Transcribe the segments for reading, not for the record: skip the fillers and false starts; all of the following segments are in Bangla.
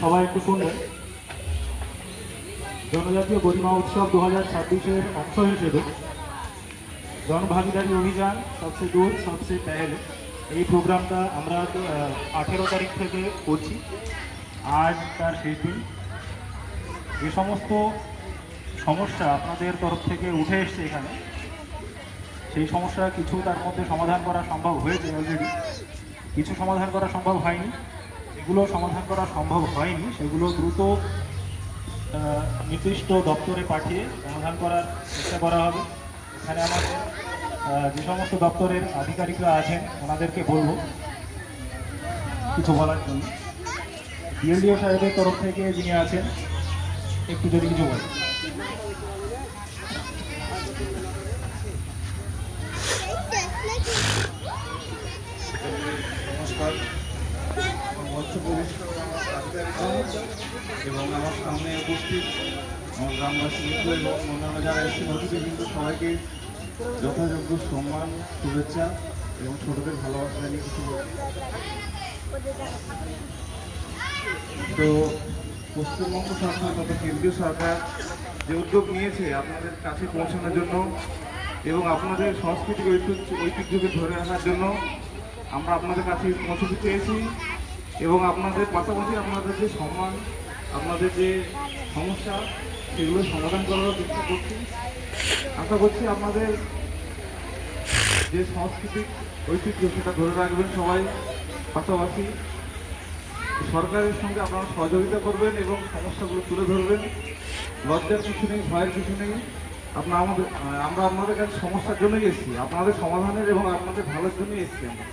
সবাই একটু শুনবেন। জনজাতীয় গরিমা উৎসব 2026-এর অংশ হিসেবে জনভাগিদারি অভিযান সবচেয়ে দূর সবচেয়ে পেহেলে এই প্রোগ্রামটা আমরা 18 তারিখ থেকে করছি। আজ তার শেষ দিন। যে সমস্ত সমস্যা আপনাদের তরফ থেকে উঠে এসছে এখানে, সেই সমস্যা কিছু তার মধ্যে সমাধান করা সম্ভব হয়েছে অলরেডি, কিছু সমাধান করা সম্ভব হয়নি। যেগুলো সমাধান করা সম্ভব হয়নি সেগুলো দ্রুত নির্দিষ্ট দপ্তরে পাঠিয়ে সমাধান করার চেষ্টা করা হবে। এখানে আমাদের যে সমস্ত দপ্তরের আধিকারিকরা আছেন ওনাদেরকে বলবো কিছু বলার জন্য। ডিএলডিও সাহেবের তরফ থেকে যিনি আছেন একটু যদি কিছু বলেন। নমস্কার। মৎস্য পরিষ্কার এবং আমার সামনে উপস্থিত আমার গ্রামবাসী মিত্র এবং অন্যান্য যারা এসেছেন অতিথি কিন্তু সবাইকে যথাযোগ্য সম্মান, শুভেচ্ছা এবং ছোটদের ভালোবাসা জানিয়ে কিছু তো পশ্চিমবঙ্গ সরকার তথা কেন্দ্রীয় সরকার যে উদ্যোগ নিয়েছে আপনাদের কাছে পৌঁছানোর জন্য এবং আপনাদের সাংস্কৃতিক ঐতিহ্যকে ধরে রাখার জন্য আমরা আপনাদের কাছে পৌঁছতে চেয়েছি এবং আপনাদের পাশাপাশি আপনাদের যে সম্মান, আপনাদের যে সমস্যা সেগুলো সমাধান করার চেষ্টা করছি। আশা করছি আপনাদের যে সাংস্কৃতিক ঐতিহ্য সেটা ধরে রাখবেন সবাই, পাশাপাশি সরকারের সঙ্গে আপনারা সহযোগিতা করবেন এবং সমস্যাগুলো তুলে ধরবেন। লজ্জার কিছু নেই, ভয়ের কিছু নেই। আমরা আপনাদের কাছে সমস্যার জন্যই এসেছি, আপনাদের সমাধানের এবং আপনাদের ভালোর জন্যই এসেছি আমরা।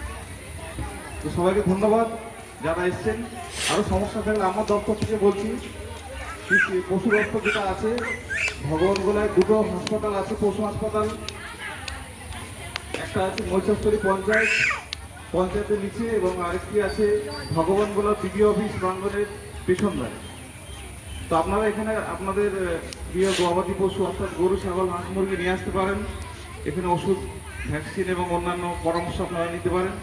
তো সবাইকে ধন্যবাদ যারা এসছেন। আরও সমস্যা থাকলে আমার দপ্তর থেকে বলছি, পশু দপ্তর যেটা আছে ভগবানগোলায় দুটো হাসপাতাল আছে, পশু হাসপাতাল। একটা আছে মৈশস্থলী পঞ্চায়েতের নিচে এবং আরেকটি আছে ভগবানগোলা বিডিও অফিস প্রাঙ্গণের পেছনদায়। তো আপনারা এখানে আপনাদের প্রিয় গবাদি পশু অর্থাৎ গরু, ছাগল, হাঁস, মুরগি নিয়ে আসতে পারেন। এখানে ওষুধ, ভ্যাকসিন এবং অন্যান্য পরামর্শ আপনারা নিতে পারেন।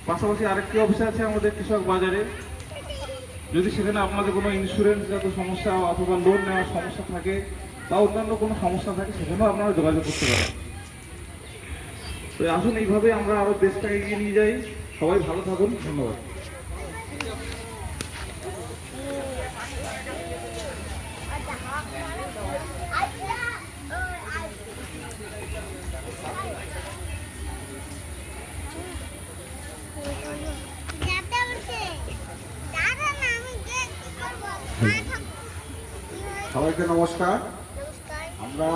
পাশাপাশি আরেকটি অফিস আছে আমাদের কৃষক বাজারে। যদি সেখানে আপনাদের কোনো ইন্স্যুরেন্সগত সমস্যা অথবা লোন নেওয়ার সমস্যা থাকে বা অন্যান্য কোনো সমস্যা থাকে সেখানেও আপনারা যোগাযোগ করতে পারেন। তো আসুন এইভাবে আমরা আরও দেশটা এগিয়ে নিয়ে যাই। সবাই ভালো থাকুন, ধন্যবাদ। সবাইকে নমস্কার। আমরা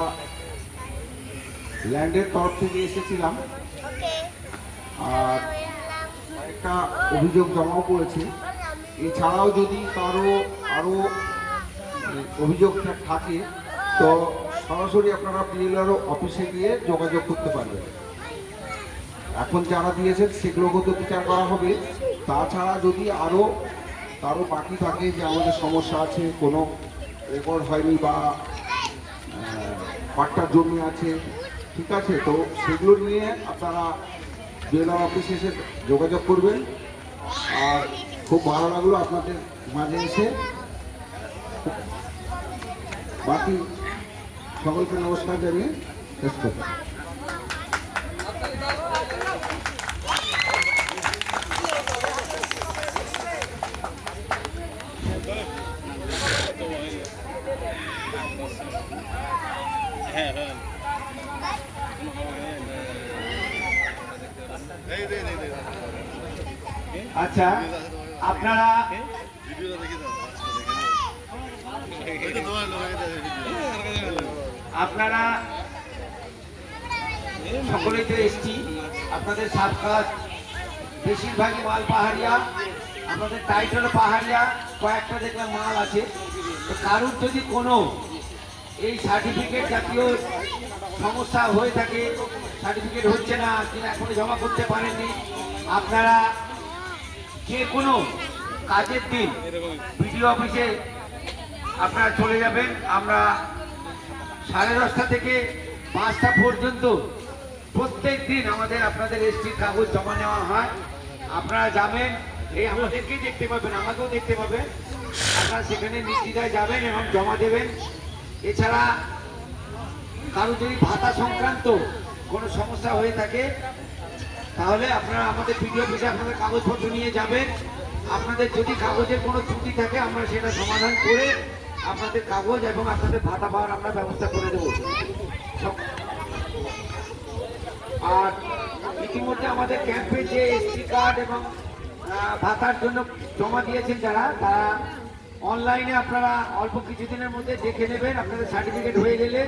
ল্যান্ডের তরফ থেকে এসেছিলাম আর একটা অভিযোগ জমাও করেছি। এছাড়াও যদি আরও অভিযোগ থাকে তো সরাসরি আপনারা পিএলআরও অফিসে গিয়ে যোগাযোগ করতে পারবেন। এখন যারা দিয়েছেন সেগুলোকে তো বিচার করা হবে। তাছাড়া যদি আরও কারো বাকি থাকে যে আমাদের সমস্যা আছে, কোনো রেকর্ড হয়নি বা পাট্টার জমি আছে, ঠিক আছে, তো সেগুলো নিয়ে আপনারা জেলার অফিসে এসে যোগাযোগ করবেন। আর খুব ভালো লাগলো আপনাদের মাঝে এসে। বাকি সকলকে নমস্কার জানিয়ে শেষ করছি। আচ্ছা, আপনারা সকলেই তো এসছি। আপনাদের সব কাজ বেশিরভাগই মাল পাহাড়িয়া, আপনাদের টাইটেল পাহাড়িয়া, কয়েকটা দেখলাম মাল আছে। তো কারুর যদি কোনো এই সার্টিফিকেট জাতীয় সমস্যা হয়ে থাকে, সার্টিফিকেট হচ্ছে না কিনা এখনো জমা করতে পারেননি, আপনারা যে কোনো কাজের দিন বিডিও অফিসে আপনারা চলে যাবেন। আমরা 10:30 থেকে 5টা পর্যন্ত প্রত্যেক দিন আপনাদের এসটির কাগজ জমা নেওয়া হয়। আপনারা যাবেন, এই আমাদেরকেই দেখতে পাবেন, আমাকেও দেখতে পাবেন। আপনারা সেখানে নিশ্চিতায় যাবেন এবং জমা দেবেন। এছাড়া কারো যদি ভাতা সংক্রান্ত কোনো সমস্যা হয়ে থাকে তাহলে আপনারা আমাদের ভিডিও অফিসে আপনাদের কাগজপত্র নিয়ে যাবেন। আপনাদের যদি কাগজের কোনো ত্রুটি থাকে আমরা সেটা সমাধান করে আপনাদের কাগজ এবং আপনাদের ভাতা পাওয়ার আমরা ব্যবস্থা করে দেবো। আর ইতিমধ্যে আমাদের ক্যাম্পে যে এসটি কার্ড এবং ভাতার জন্য জমা দিয়েছেন যারা, তারা অনলাইনে আপনারা অল্প কিছুদিনের মধ্যে দেখে নেবেন। আপনাদের সার্টিফিকেট হয়ে গেলে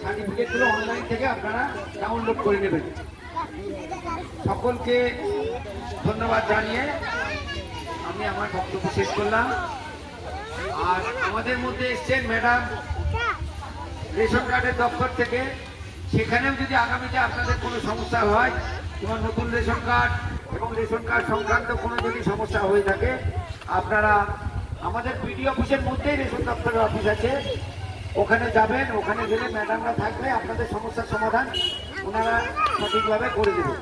সার্টিফিকেটগুলো অনলাইন থেকে আপনারা ডাউনলোড করে নেবেন। সকলকে ধন্যবাদ জানিয়ে আমি আমার বক্তব্য শেষ করলাম। আর আমাদের মধ্যে এসছেন ম্যাডাম রেশন কার্ডের দপ্তর থেকে, সেখানেও যদি আগামীতে আপনাদের কোনো সমস্যা হয়, তোমার নতুন রেশন কার্ড এবং রেশন কার্ড সংক্রান্ত কোনো যদি সমস্যা হয়ে থাকে, আপনারা আমাদের বিডিও অফিসের মধ্যেই রেশন দপ্তরের অফিস আছে, ওখানে যাবেন। ওখানে গেলে ম্যাডামরা থাকবে, আপনাদের সমস্যার সমাধান ওনারা সঠিকভাবে করে দেবেন।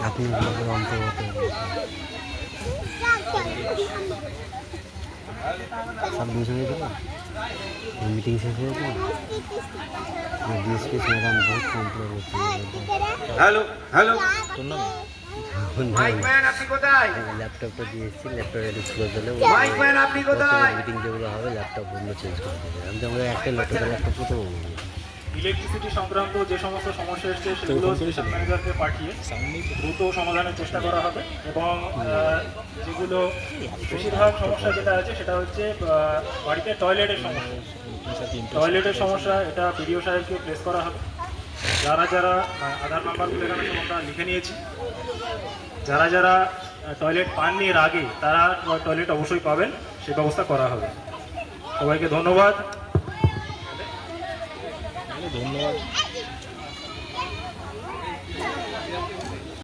আপনি আমাদের অন্তর্গত সাবমিশন হয়ে গেল, মিটিং শেষ হয়ে গেল। ডিএসপি ম্যাডাম বহুত কমপ্লেন হচ্ছে। হ্যালো হ্যালো, মাইক ম্যান আপনি কোথায়? ল্যাপটপটা দিয়ে এসেছি, ল্যাপটপ একটু স্লো চলে মাইক ম্যান আপনি কোথায়? মিটিং যেগুলো হবে ল্যাপটপ অন্য চেঞ্জ করে দেবে। আমি তো আমরা একটা ল্যাপটপ প্রথম ইলেকট্রিসিটি সংক্রান্ত যে সমস্ত সমস্যা এসছে সেগুলো স্টেশন ম্যানেজারকে পাঠিয়ে দ্রুত সমাধানের চেষ্টা করা হবে। এবং যেগুলো বেশিরভাগ সমস্যা যেটা আছে সেটা হচ্ছে বাড়িতে টয়লেটের সমস্যা। টয়লেটের সমস্যা এটা বিডিও সাহেবকে প্লেস করা হবে। যারা যারা আধার নাম্বারগুলো এখানে আমরা লিখে নিয়েছি, যারা যারা টয়লেট পাননি এর আগে তারা টয়লেট অবশ্যই পাবেন, সেই ব্যবস্থা করা হবে। সবাইকে ধন্যবাদ।